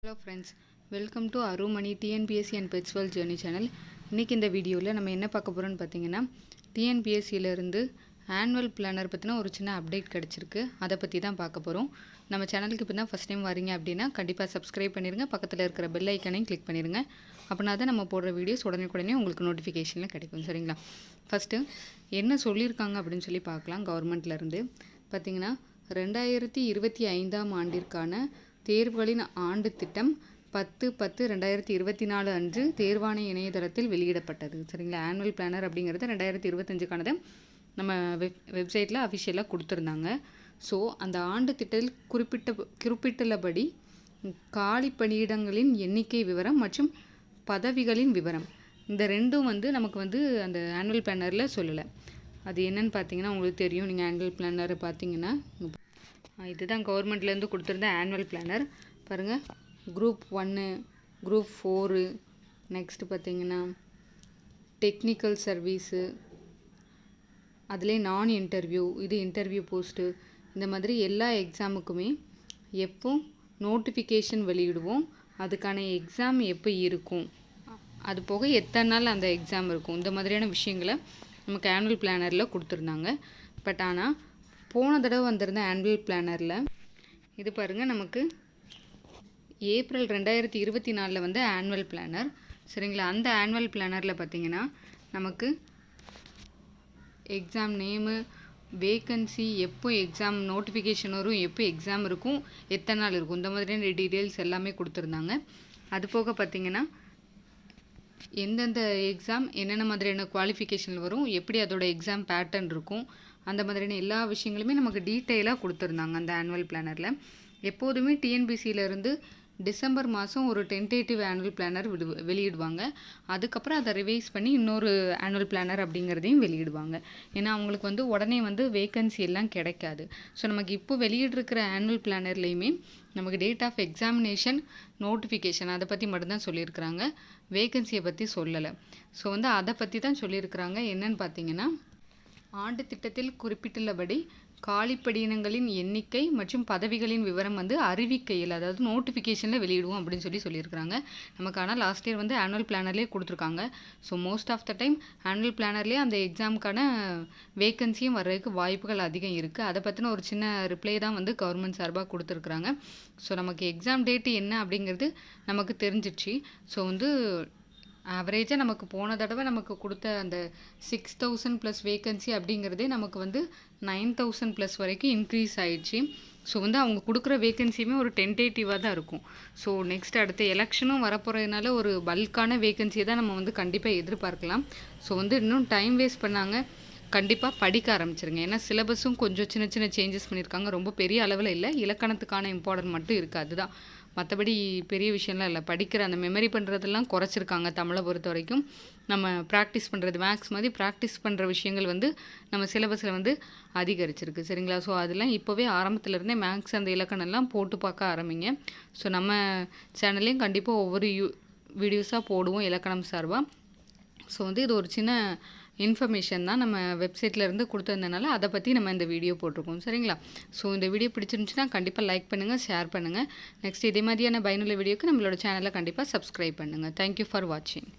Hello friends, welcome to Arumani TNPSC and pets world journey channel. இன்றைக்கி இந்த வீடியோவில் நம்ம என்ன பார்க்க போகிறோம்னு பார்த்தீங்கன்னா, டிஎன்பிஎஸ்சியிலேருந்து ஆனுவல் பிளானர் பற்றின ஒரு சின்ன அப்டேட் கிடச்சிருக்கு. அதை பற்றி தான் பார்க்க போகிறோம். நம்ம சேனலுக்கு இப்போ தான் ஃபஸ்ட் டைம் வரீங்க அப்படின்னா கண்டிப்பாக சப்ஸ்கிரைப் பண்ணிடுங்க. பக்கத்தில் இருக்கிற பெல் ஐக்கனையும் கிளிக் பண்ணிடுங்க. அப்படின்னா தான் நம்ம போடுற வீடியோஸ் உடனே உங்களுக்கு நோட்டிஃபிகேஷனில் கிடைக்கும். சரிங்களா? ஃபஸ்ட்டு என்ன சொல்லியிருக்காங்க அப்படின்னு சொல்லி பார்க்கலாம். கவர்மெண்ட்லேருந்து பார்த்திங்கன்னா 2025ஆம் ஆண்டிற்கான தேர்வுகளின் ஆண்டு திட்டம் 10/10/2024 அன்று தேர்வாணைய இணையதளத்தில் வெளியிடப்பட்டது. சரிங்களா? ஆனுவல் பிளானர் அப்படிங்கிறது 2025க்கானது நம்ம வெப்சைட்டில் அஃபிஷியலாக கொடுத்துருந்தாங்க. ஸோ அந்த ஆண்டு திட்டத்தில் குறிப்பிட்டுள்ளபடி காலி பணியிடங்களின் எண்ணிக்கை விவரம் மற்றும் பதவிகளின் விவரம் இந்த ரெண்டும் நமக்கு அந்த ஆனுவல் பிளானரில் சொல்லலை. அது என்னன்னு பார்த்தீங்கன்னா உங்களுக்கு தெரியும். நீங்கள் ஆனுவல் பிளானர் பார்த்தீங்கன்னா இதுதான் கவர்மெண்ட்லேருந்து கொடுத்துருந்த ஆனுவல் பிளானர். பாருங்கள், குரூப் 1, குரூப் 4, நெக்ஸ்ட்டு பார்த்தீங்கன்னா டெக்னிக்கல் சர்வீஸு, அதிலே நான் இன்டர்வியூ, இது இன்டர்வியூ போஸ்ட்டு, இந்த மாதிரி எல்லா எக்ஸாமுக்குமே எப்போ நோட்டிஃபிகேஷன் வெளியிடுவோம், அதுக்கான எக்ஸாம் எப்போ இருக்கும், அது போக எத்தனை நாள் அந்த எக்ஸாம் இருக்கும், இந்த மாதிரியான விஷயங்களை நமக்கு ஆனுவல் பிளானரில் கொடுத்துருந்தாங்க. பட் ஆனால் போன தடவை வந்திருந்த ஆனுவல் பிளானரில் இது பாருங்கள், நமக்கு ஏப்ரல் 2024 வந்து ஆனுவல் பிளானர். சரிங்களா? அந்த ஆனுவல் பிளானரில் பார்த்திங்கன்னா நமக்கு எக்ஸாம் நேமு, வேக்கன்சி, எப்போ எக்ஸாம் நோட்டிஃபிகேஷன் வரும், எப்போ எக்ஸாம் இருக்கும், எத்தனை நாள் இருக்கும், இந்த மாதிரியான டீட்டெயில்ஸ் எல்லாமே கொடுத்துருந்தாங்க. அது போக பார்த்திங்கன்னா எந்தெந்த எக்ஸாம் என்னென்ன மாதிரியான குவாலிஃபிகேஷன் வரும், எப்படி அதோட எக்ஸாம் பேட்டர்ன் இருக்கும், அந்த மாதிரியான எல்லா விஷயங்களுமே நமக்கு டீட்டெயிலாக கொடுத்துருந்தாங்க அந்த ஆனுவல் பிளானரில். எப்போதுமே டிஎன்பிசியிலேருந்து டிசம்பர் மாதம் ஒரு டென்டேட்டிவ் ஆனுவல் பிளானர் வெளியிடுவாங்க. அதுக்கப்புறம் அதை ரிவைஸ் பண்ணி இன்னொரு ஆனுவல் பிளானர் அப்படிங்கிறதையும் வெளியிடுவாங்க. ஏன்னா அவங்களுக்கு உடனே வேக்கன்சி எல்லாம் கிடைக்காது. ஸோ நமக்கு இப்போ வெளியிட்டிருக்கிற ஆனுவல் பிளானர்லேயுமே நமக்கு டேட் ஆஃப் எக்ஸாமினேஷன், நோட்டிஃபிகேஷன் அதை பற்றி மட்டும்தான் சொல்லியிருக்கிறாங்க. வேக்கன்சியை பற்றி சொல்லலை. ஸோ அதை பற்றி தான் சொல்லியிருக்கிறாங்க. என்னன்னு பார்த்தீங்கன்னா, ஆண்டு திட்டத்தில் குறிப்பிட்டுள்ளபடி காலிப்படியினங்களின் எண்ணிக்கை மற்றும் பதவிகளின் விவரம் அறிவிக்கையில், அதாவது நோட்டிஃபிகேஷனில் வெளியிடுவோம் அப்படின்னு சொல்லியிருக்கிறாங்க. நமக்கு ஆனால் லாஸ்ட் இயர் ஆனுவல் பிளானர்லேயே கொடுத்துருக்காங்க. So most of the time annual பிளானர்லேயே அந்த எக்ஸாமுக்கான வேக்கன்சியும் வர்றதுக்கு வாய்ப்புகள் அதிகம் இருக்குது. அதை பற்றின ஒரு சின்ன ரிப்ளை தான் கவர்மெண்ட் சார்பாக கொடுத்துருக்குறாங்க. ஸோ நமக்கு எக்ஸாம் டேட்டு என்ன அப்படிங்கிறது நமக்கு தெரிஞ்சிடுச்சு. ஸோ ஆவரேஜாக நமக்கு போன தடவை நமக்கு கொடுத்த அந்த 6000 ப்ளஸ் வேக்கன்சி அப்படிங்கிறதே நமக்கு 9000 ப்ளஸ் வரைக்கும் இன்க்ரீஸ் ஆகிடுச்சு. ஸோ அவங்க கொடுக்குற வேக்கன்சியுமே ஒரு டென்டேட்டிவாக தான் இருக்கும். ஸோ நெக்ஸ்ட் அடுத்த எலெக்ஷனும் வரப்போகிறதுனால ஒரு பல்கான வேக்கன்சியை தான் நம்ம கண்டிப்பாக எதிர்பார்க்கலாம். ஸோ இன்னும் டைம் வேஸ்ட் பண்ணாங்க, கண்டிப்பாக படிக்க ஆரம்பிச்சிருங்க. ஏன்னா சிலபஸும் கொஞ்சம் சின்ன சின்ன சேஞ்சஸ் பண்ணியிருக்காங்க. ரொம்ப பெரிய அளவில் இல்லை, இலக்கணத்துக்கான இம்பார்ட்டன்ட் மட்டும் இருக்குது. அதுதான், மற்றபடி பெரிய விஷயம்லாம் இல்லை. படிக்கிற அந்த மெமரி பண்ணுறதெல்லாம் குறைச்சிருக்காங்க. தமிழை பொறுத்த வரைக்கும் நம்ம ப்ராக்டிஸ் பண்ணுறது, மேக்ஸ் மாதிரி ப்ராக்டிஸ் பண்ணுற விஷயங்கள் நம்ம சிலபஸில் அதிகரிச்சிருக்கு. சரிங்களா? ஸோ அதெல்லாம் இப்போவே ஆரம்பத்துலேருந்தே மேக்ஸ் அந்த இலக்கணம்லாம் போட்டு பார்க்க ஆரம்பிங்க. ஸோ நம்ம சேனல்லையும் கண்டிப்பாக ஒவ்வொரு வீடியோஸாக போடுவோம் இலக்கணம் சார்பாக. ஸோ இது ஒரு சின்ன இன்ஃபர்மேஷன் தான் நம்ம வெப்சைட்லேருந்து கொடுத்துருந்தனால அதை பற்றி நம்ம இந்த வீடியோ போட்டிருக்கோம். சரிங்களா? ஸோ இந்த வீடியோ பிடிச்சிருந்துச்சுன்னா கண்டிப்பாக லைக் பண்ணுங்கள், ஷேர் பண்ணுங்கள். நெக்ஸ்ட் இதே மாதிரியான பயனுள்ள வீடியோக்கு நம்மளோட சேனலை கண்டிப்பாக சப்ஸ்கிரைப் பண்ணுங்கள். தேங்க்யூ ஃபார் வாட்சிங்.